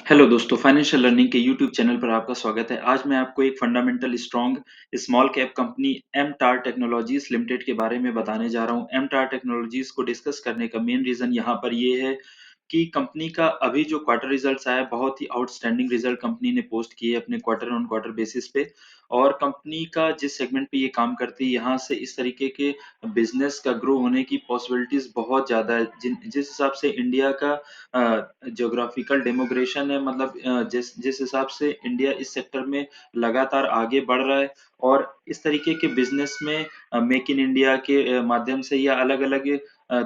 Hello दोस्तों, financial learning के YouTube channel पर आपका स्वागत है। आज मैं आपको एक fundamental strong small cap company MTAR technologies limited के बारे में बताने जा रहा हूँ। एमटार टेक्नोलॉजीज को डिस्कस करने का मेन रीजन यहाँ पर ये है कि कंपनी का अभी जो क्वार्टर रिजल्ट्स आया, बहुत ही आउटस्टैंडिंग रिजल्ट कंपनी ने पोस्ट किए अपने क्वार्टर ऑन क्वार्टर बेसिस पे। और कंपनी का जिस सेगमेंट पे ये काम करती है, यहाँ से इस तरीके के बिजनेस का ग्रो होने की पॉसिबिलिटीज बहुत ज्यादा है। जिस हिसाब से इंडिया का ज्योग्राफिकल डेमोग्रेशन है, मतलब जिस जिस हिसाब से इंडिया इस सेक्टर में लगातार आगे बढ़ रहा है और इस तरीके के बिजनेस में मेक इन इंडिया के माध्यम से या अलग अलग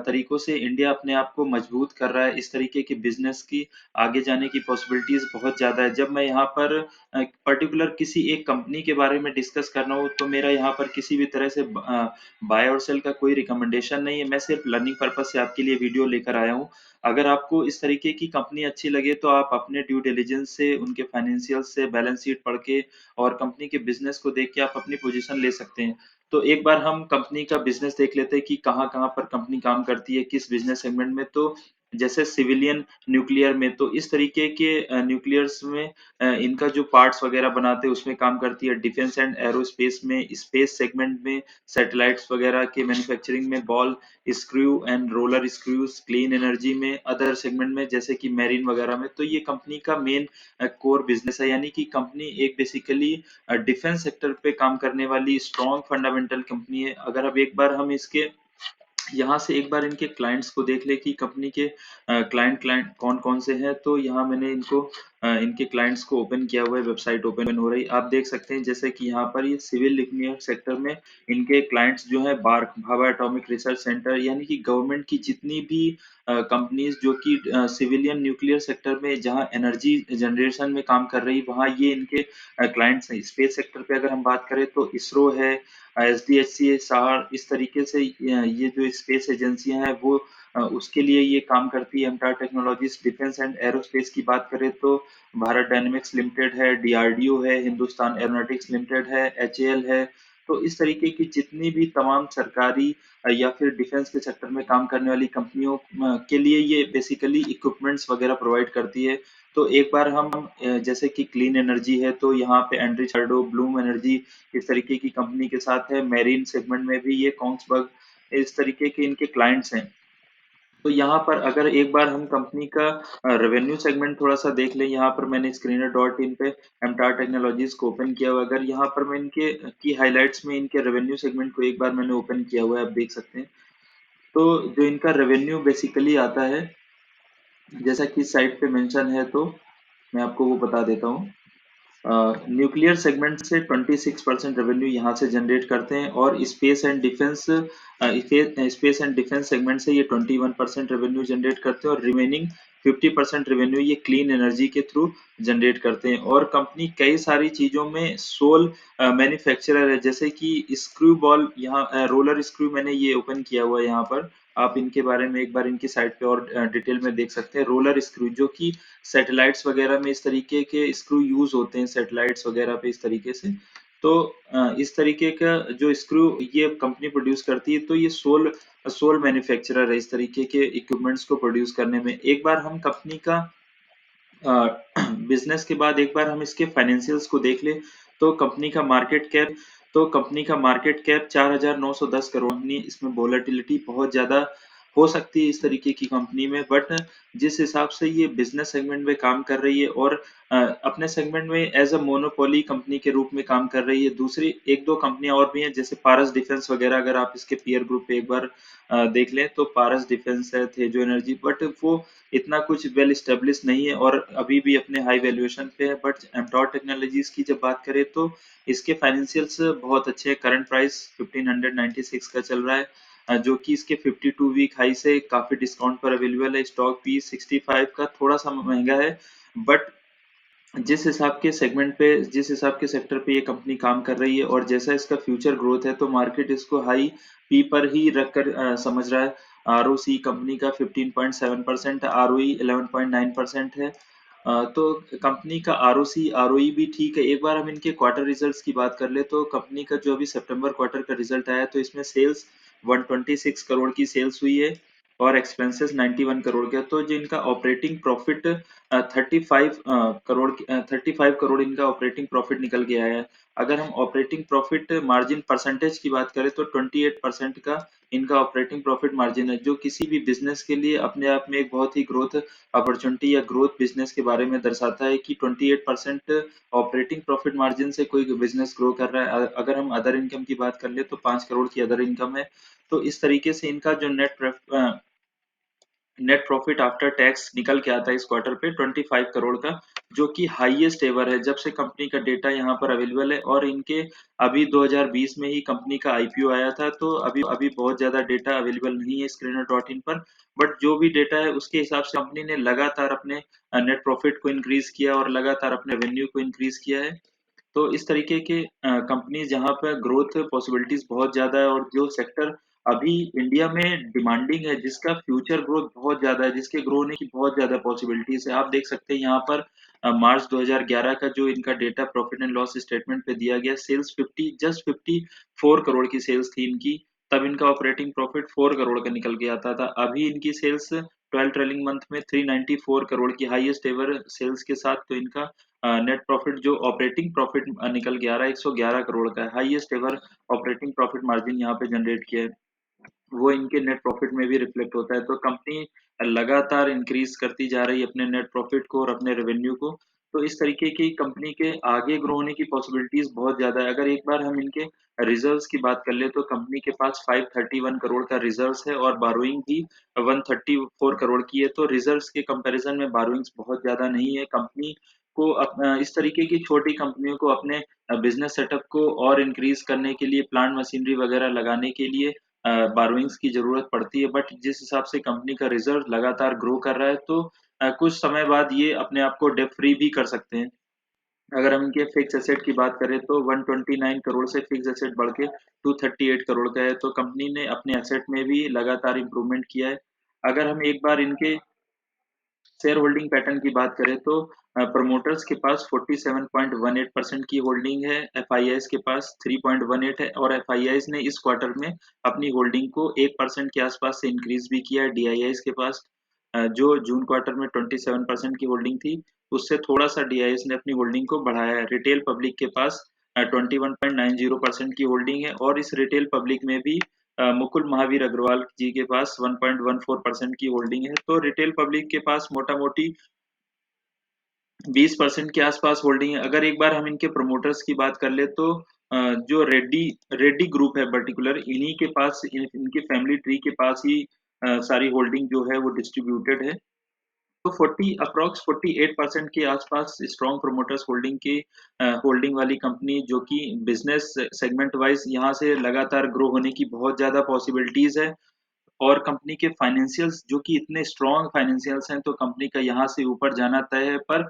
तरीकों से इंडिया अपने आप को मजबूत कर रहा है। इस तरीके के बिजनेस की आगे जाने की पॉसिबिलिटीज बहुत ज्यादा है। जब मैं यहाँ पर पर्टिकुलर किसी एक कंपनी के बारे में डिस्कस कर रहा हूँ, तो मेरा यहाँ पर किसी भी तरह से बाय और सेल का कोई रिकमेंडेशन नहीं है। मैं सिर्फ लर्निंग पर्पज से आपके लिए वीडियो लेकर आया हूँ। अगर आपको इस तरीके की कंपनी अच्छी लगे तो आप अपने ड्यू डिलिजेंस से, उनके फाइनेंशियल से, बैलेंस शीट पढ़ के और कंपनी के बिजनेस को देख के आप अपनी पोजीशन ले सकते हैं। तो एक बार हम कंपनी का बिजनेस देख लेते हैं कि कहाँ कहाँ पर कंपनी काम करती है, किस बिजनेस सेगमेंट में। तो जैसे सिविलियन न्यूक्लियर में, तो इस तरीके के न्यूक्लियर्स में इनका जो पार्ट्स वगैरह बनाते हैं उसमें काम करती है। डिफेंस एंड एरोस्पेस में, स्पेस सेगमेंट में, सैटेलाइट्स वगैरह के मैन्युफैक्चरिंग में, ball screw and roller screws, clean energy में, अदर सेगमेंट में जैसे कि मैरीन वगैरह में। तो ये कंपनी का मेन कोर बिजनेस है, यानी कि कंपनी एक बेसिकली डिफेंस सेक्टर पे काम करने वाली स्ट्रॉन्ग फंडामेंटल कंपनी है। अगर अब एक बार हम इसके यहाँ से एक बार इनके क्लाइंट्स को देख ले कि कंपनी के क्लाइंट क्लाइंट कौन कौन से हैं, तो यहाँ मैंने इनको इनके क्लाइंट्स को ओपन किया हुआ है। वेबसाइट ओपन हो रही, आप देख सकते हैं जैसे कि यहाँ पर ये सिविल इंजीनियर सेक्टर में इनके क्लाइंट्स जो है BARC Bhabha atomic research centre, यानी कि गवर्नमेंट की जितनी भी कंपनीज जो कि सिविलियन न्यूक्लियर सेक्टर में जहाँ एनर्जी जनरेशन में काम कर रही, वहाँ ये इनके क्लाइंट्स हैं। स्पेस सेक्टर पे अगर हम बात करें तो इसरो है, एसडीएचसी है, सार, इस तरीके से ये जो स्पेस एजेंसियां हैं वो उसके लिए ये काम करती है। एमटार टेक्नोलॉजीज डिफेंस एंड एरोस्पेस की बात करें तो भारत डायनेमिक्स लिमिटेड है, डीआरडीओ है, हिंदुस्तान एरोनॉटिक्स लिमिटेड है, एचएएल है। तो इस तरीके की जितनी भी तमाम सरकारी या फिर डिफेंस के सेक्टर में काम करने वाली कंपनियों के लिए ये बेसिकली इक्विपमेंट्स वगैरह प्रोवाइड करती है। तो एक बार हम जैसे कि क्लीन एनर्जी है, तो यहाँ पे एंड्रिच हार्डो, ब्लूम एनर्जी, इस तरीके की कंपनी के साथ है। मैरीन सेगमेंट में भी ये कोंग्सबर्ग, इस तरीके के इनके क्लाइंट्स हैं। तो यहाँ पर अगर एक बार हम कंपनी का रेवेन्यू सेगमेंट थोड़ा सा देख लें, यहाँ पर मैंने स्क्रीनर डॉट इन पे एमटार टेक्नोलॉजीज को ओपन किया हुआ है। अगर यहाँ पर मैं इनके की हाइलाइट्स में इनके रेवेन्यू सेगमेंट को एक बार मैंने ओपन किया हुआ है, आप देख सकते हैं। तो जो इनका रेवेन्यू बेसिकली आता है, जैसा कि साइट पे मेंशन है, तो मैं आपको वो बता देता हूँ। न्यूक्लियर सेगमेंट से 26% रेवेन्यू यहाँ से जनरेट करते हैं, और स्पेस एंड डिफेंस सेगमेंट से ये 21% रेवेन्यू जनरेट करते हैं, और रिमेनिंग 50% रेवेन्यू ये क्लीन एनर्जी के थ्रू जनरेट करते हैं। और कंपनी कई सारी चीजों में सोल मैन्युफैक्चरर है, जैसे कि स्क्रू बॉल, यहाँ रोलर स्क्रू मैंने ये ओपन किया हुआ है। यहाँ पर आप इनके बारे में एक बार इनकी साइट पे और डिटेल में देख सकते हैं। रोलर स्क्रू जो कि सैटेलाइट्स वगैरह में इस तरीके के स्क्रू यूज होते हैं, सैटेलाइट्स वगैरह पे इस तरीके से। तो इस तरीके का जो स्क्रू ये कंपनी प्रोड्यूस करती है, तो ये सोल सोल मैन्युफैक्चरर है इस तरीके के इक्विपमेंट्स को प्रोड्यूस करने में। एक बार हम कंपनी का बिजनेस के बाद एक बार हम इसके फाइनेंशियल्स को देख ले, तो कंपनी का मार्केट कैप 4,910 करोड़। इसमें वोलेटिलिटी बहुत ज्यादा हो सकती है इस तरीके की कंपनी में, बट जिस हिसाब से ये बिजनेस सेगमेंट में काम कर रही है और अपने सेगमेंट में एज अ मोनोपोली कंपनी के रूप में काम कर रही है। दूसरी एक दो कंपनियां और भी हैं, जैसे पारस डिफेंस वगैरह। अगर आप इसके पीयर ग्रुप पे एक बार देख लें, तो पारस डिफेंस है, तेजो एनर्जी, बट वो इतना कुछ वेल स्टेब्लिश नहीं है और अभी भी अपने हाई वैल्यूएशन पे है। बट एमटॉर टेक्नोलॉजीज की जब बात करें, तो इसके फाइनेंशियल्स बहुत अच्छे हैं। करंट प्राइस 1596 का चल रहा है, जो कि इसके 52 वीक हाई से काफी डिस्काउंट पर अवेलेबल है। स्टॉक पी 65 का थोड़ा सा महंगा है, बट जिस हिसाब के सेक्टर पे ये कंपनी काम कर रही है और जैसा इसका फ्यूचर ग्रोथ है, तो मार्केट इसको हाई पी पर ही रखकर समझ रहा है। आरओसी कंपनी का 15.7%, आरओई 11.9% है। तो कंपनी का आरओसी आरओई भी ठीक है। एक बार हम इनके क्वार्टर रिजल्ट्स की बात कर ले, तो कंपनी का जो अभी सितंबर क्वार्टर का रिजल्ट आया, तो इसमें सेल्स 126 करोड़ की सेल्स हुई है, और एक्सपेंसेस 91 करोड़ के। तो जो इनका ऑपरेटिंग प्रॉफिट 35 करोड़ इनका ऑपरेटिंग प्रॉफिट निकल के आया है। अगर हम ऑपरेटिंग प्रॉफिट मार्जिन परसेंटेज की बात करें तो 28% का इनका ऑपरेटिंग प्रॉफिट मार्जिन है, जो किसी भी बिजनेस के लिए अपने आप में एक बहुत ही ग्रोथ अपॉर्चुनिटी या ग्रोथ बिजनेस के बारे में दर्शाता है कि 28% ऑपरेटिंग प्रॉफिट मार्जिन से कोई बिजनेस ग्रो कर रहा है। अगर हम अदर इनकम की बात कर ले तो 5 करोड़ की अदर इनकम है। तो इस तरीके से इनका जो नेट प्रॉफिट आफ्टर टैक्स निकल के आता है इस क्वार्टर पे 25 करोड़ का, जो कि हाईएस्ट एवर है जब से कंपनी का डेटा यहाँ पर अवेलेबल है। और इनके अभी 2020 में ही कंपनी का आईपीओ आया था, तो अभी अभी बहुत ज्यादा डेटा अवेलेबल नहीं है स्क्रीनर डॉट इन पर। बट जो भी डेटा है उसके हिसाब से कंपनी ने लगातार अपने नेट प्रॉफिट को इंक्रीज किया और लगातार अपने रेवेन्यू को इंक्रीज किया है। तो इस तरीके के कंपनी जहाँ पे ग्रोथ पॉसिबिलिटीज बहुत ज्यादा है, और जो सेक्टर अभी इंडिया में डिमांडिंग है, जिसका फ्यूचर ग्रोथ बहुत ज्यादा है, जिसके ग्रो होने की बहुत ज्यादा पॉसिबिलिटीज है। आप देख सकते हैं यहाँ पर मार्च 2011 का जो इनका data profit and loss statement पे दिया गया, सेल्स 54 करोड़ की सेल्स थी इनकी। तब इनका ऑपरेटिंग प्रॉफिट 4 करोड़ का निकल के आता था। अभी इनकी सेल्स 12 ट्रेलिंग मंथ में 394 करोड़ की हाईएस्ट एवर सेल्स के साथ, तो इनका नेट प्रॉफिट जो ऑपरेटिंग प्रॉफिट निकल के आ रहा है 111 करोड़ का है। Highest ever operating profit margin यहाँ पे जनरेट किया है, वो इनके नेट प्रॉफिट में भी रिफ्लेक्ट होता है। तो कंपनी लगातार इंक्रीज करती जा रही है अपने नेट प्रॉफिट को और अपने रेवेन्यू को। तो इस तरीके की कंपनी के आगे ग्रो होने की पॉसिबिलिटीज बहुत ज्यादा है। अगर एक बार हम इनके रिजर्व्स की बात कर ले तो कंपनी के पास 531 करोड़ का रिजर्व्स है और बारोइंग भी 134 करोड़ की है। तो रिजर्व्स के कंपैरिजन में बारोइंग्स बहुत ज्यादा नहीं है। कंपनी को इस तरीके की छोटी कंपनियों को अपने बिजनेस सेटअप को और इंक्रीज करने के लिए, प्लांट मशीनरी वगैरह लगाने के लिए बारोइंग्स की जरूरत पड़ती है। बट जिस हिसाब से कंपनी का रिजर्व लगातार ग्रो कर रहा है, तो कुछ समय बाद ये अपने आप को डेब्ट फ्री भी कर सकते हैं। अगर हम इनके फिक्स एसेट की बात करें तो 129 करोड़ से फिक्स एसेट बढ़ के 238 करोड़ का है। तो कंपनी ने अपने एसेट में भी लगातार इंप्रूवमेंट किया है। अगर हम एक बार इनके शेयर होल्डिंग पैटर्न की बात करें तो प्रमोटर्स के पास 47.18% की होल्डिंग है, एफआईआईज के पास 3.18 है, और एफआईआईज ने इस क्वार्टर में अपनी होल्डिंग को 1% के आसपास से इंक्रीज भी किया है। डीआईआईज के पास जो जून क्वार्टर में 27% की होल्डिंग थी, उससे थोड़ा सा डीआईआईज ने अपनी होल्डिंग को बढ़ाया है। रिटेल पब्लिक के पास 21.90% की होल्डिंग है, और इस रिटेल पब्लिक में भी मुकुल महावीर अग्रवाल जी के पास 1.14% की होल्डिंग है। तो रिटेल पब्लिक के पास मोटा मोटी 20% के आसपास होल्डिंग है। अगर एक बार हम इनके प्रमोटर्स की बात कर ले तो जो रेड्डी रेड्डी ग्रुप है पर्टिकुलर, इन्हीं के पास इनके फैमिली ट्री के पास ही सारी होल्डिंग जो है वो डिस्ट्रीब्यूटेड है। तो 48% के आसपास स्ट्रॉन्ग प्रमोटर्स होल्डिंग की होल्डिंग वाली कंपनी, जो कि बिजनेस सेगमेंट वाइज यहाँ से लगातार ग्रो होने की बहुत ज्यादा पॉसिबिलिटीज है। और कंपनी के फाइनेंशियल्स जो कि इतने स्ट्रॉन्ग फाइनेंशियल्स हैं, तो कंपनी का यहाँ से ऊपर जाना तय है। पर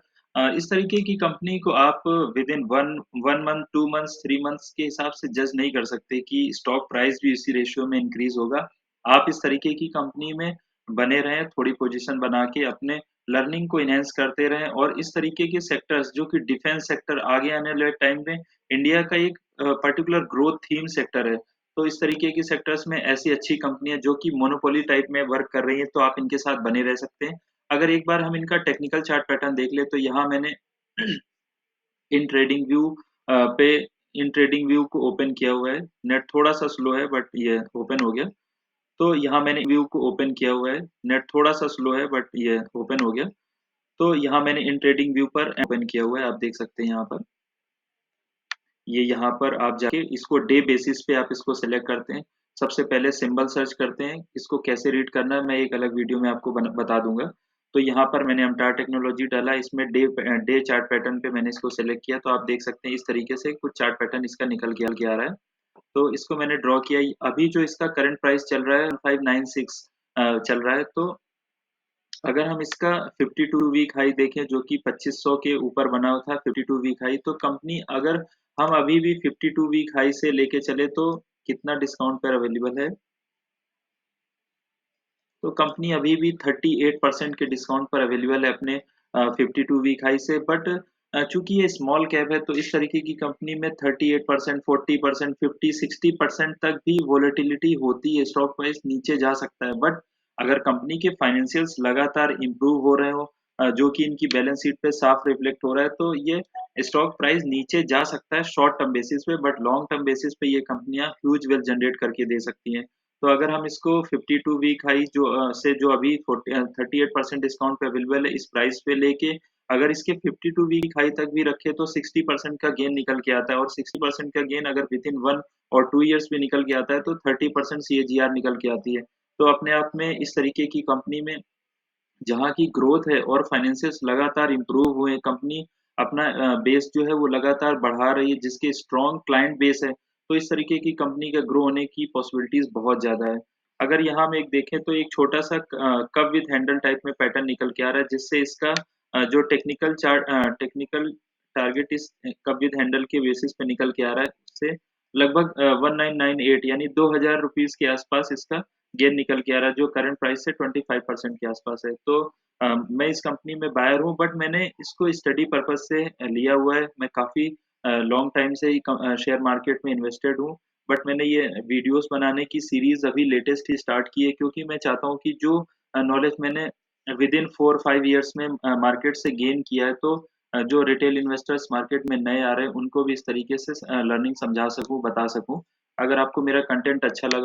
इस तरीके की कंपनी को आप with in one one month, 2 months, 3 months के हिसाब से जज नहीं कर सकते कि स्टॉक प्राइस भी इसी रेशियो में इंक्रीज होगा। आप इस तरीके की कंपनी में बने रहें, थोड़ी पोजीशन बना के अपने लर्निंग को इनहेंस करते रहें। और इस तरीके के सेक्टर्स जो कि डिफेंस सेक्टर आगे आने वाले टाइम में इंडिया का एक पर्टिकुलर ग्रोथ थीम सेक्टर है। तो इस तरीके की सेक्टर्स में ऐसी अच्छी कंपनियां जो कि मोनोपोली टाइप में वर्क कर रही हैं, तो आप इनके साथ बने रह सकते हैं। अगर एक बार हम इनका टेक्निकल चार्ट पैटर्न देख ले तो यहाँ मैंने इन ट्रेडिंग व्यू पे इन ट्रेडिंग व्यू को ओपन किया हुआ है। नेट थोड़ा सा स्लो है बट ये ओपन हो गया। तो यहाँ मैंने व्यू को ओपन किया हुआ है। नेट थोड़ा सा स्लो है बट ये ओपन हो गया। तो यहाँ मैंने इन ट्रेडिंग व्यू पर ओपन किया हुआ है, आप देख सकते हैं यहाँ पर। ये यहाँ पर आप जाके इसको डे बेसिस पे आप इसको सेलेक्ट करते हैं। सबसे पहले सिंबल सर्च करते हैं, इसको कैसे रीड करना है मैं एक अलग वीडियो में आपको बता दूंगा। तो यहाँ पर मैंने एमटार टेक्नोलॉजी डाला, इसमें डे चार्ट पैटर्न पे मैंने इसको सेलेक्ट किया। तो आप देख सकते हैं इस तरीके से कुछ चार्ट पैटर्न इसका निकल के आ रहा है। तो इसको मैंने ड्रॉ किया। अभी जो इसका करंट प्राइस चल रहा है 1596 चल रहा है। तो अगर हम इसका 52 वीक हाई देखें जो कि 2500 के ऊपर बना हुआ था, 52 वीक हाई, तो कंपनी अगर हम अभी भी 52 वीक हाई से लेके चले तो कितना डिस्काउंट पर अवेलेबल है। तो कंपनी अभी भी 38% के डिस्काउंट पर अवेलेबल है अपने 52 वीक हाई से। बट चूंकि ये स्मॉल कैप है, तो इस तरीके की कंपनी में 38%, 40%, 50, 60% तक भी वोलेटिलिटी होती है, स्टॉक प्राइस नीचे जा सकता है। बट अगर कंपनी के फाइनेंशियल्स लगातार इम्प्रूव हो रहे हो, जो कि इनकी बैलेंस शीट पे साफ रिफ्लेक्ट हो रहा है, तो ये स्टॉक प्राइस नीचे जा सकता है शॉर्ट टर्म बेसिस पे, बट लॉन्ग टर्म बेसिस पे ये कंपनियां ह्यूज वेल्थ जनरेट करके दे सकती हैं। तो अगर हम इसको 52 वीक हाई से जो अभी 38% डिस्काउंट पे अवेलेबल है, इस प्राइस पे लेके अगर इसके 52 वीक हाई तक भी रखे तो 60% का गेन निकल के आता है, और 60% का गेन अगर विद इन 1 और 2 ईयर्स भी निकल के आता है तो 30% सीएजीआर निकल के आती है। तो अपने आप में इस तरीके की कंपनी में जहाँ की ग्रोथ है और फाइनेंशियल्स लगातार इम्प्रूव हुए, कंपनी अपना बेस जो है वो लगातार बढ़ा रही है, जिसके स्ट्रॉन्ग क्लाइंट बेस है, तो इस तरीके की कंपनी का ग्रो होने की पॉसिबिलिटीज बहुत ज़्यादा है। अगर यहाँ हम एक देखें तो एक छोटा-सा कप विद हैंडल टाइप में पैटर्न निकल के आ रहा है, जिससे इसका जो टेक्निकल टारगेट इस कप विद हैंडल के बेसिस पे निकल के आ रहा है, उससे लगभग 1998 यानी ₹2000 के आसपास इसका गेन निकल के आ रहा है, जो करंट प्राइस से 25% के आसपास है। तो मैं इस कंपनी में बायर हूँ, बट मैंने इसको स्टडी पर्पज़ से लिया हुआ है। मैं काफ़ी लॉन्ग टाइम से ही शेयर मार्केट में इन्वेस्टेड हूँ, बट मैंने ये वीडियोज़ बनाने की सीरीज़ अभी लेटेस्ट ही स्टार्ट की है, क्योंकि मैं चाहता हूँ कि जो नॉलेज मैंने विदिन 4-5 ईयर्स में मार्केट से गेन किया है, तो जो रिटेल इन्वेस्टर्स मार्केट में नए आ रहे हैं, उनको भी इस तरीके से लर्निंग समझा सकूँ, बता सकूँ। अगर आपको मेरा कंटेंट अच्छा लगा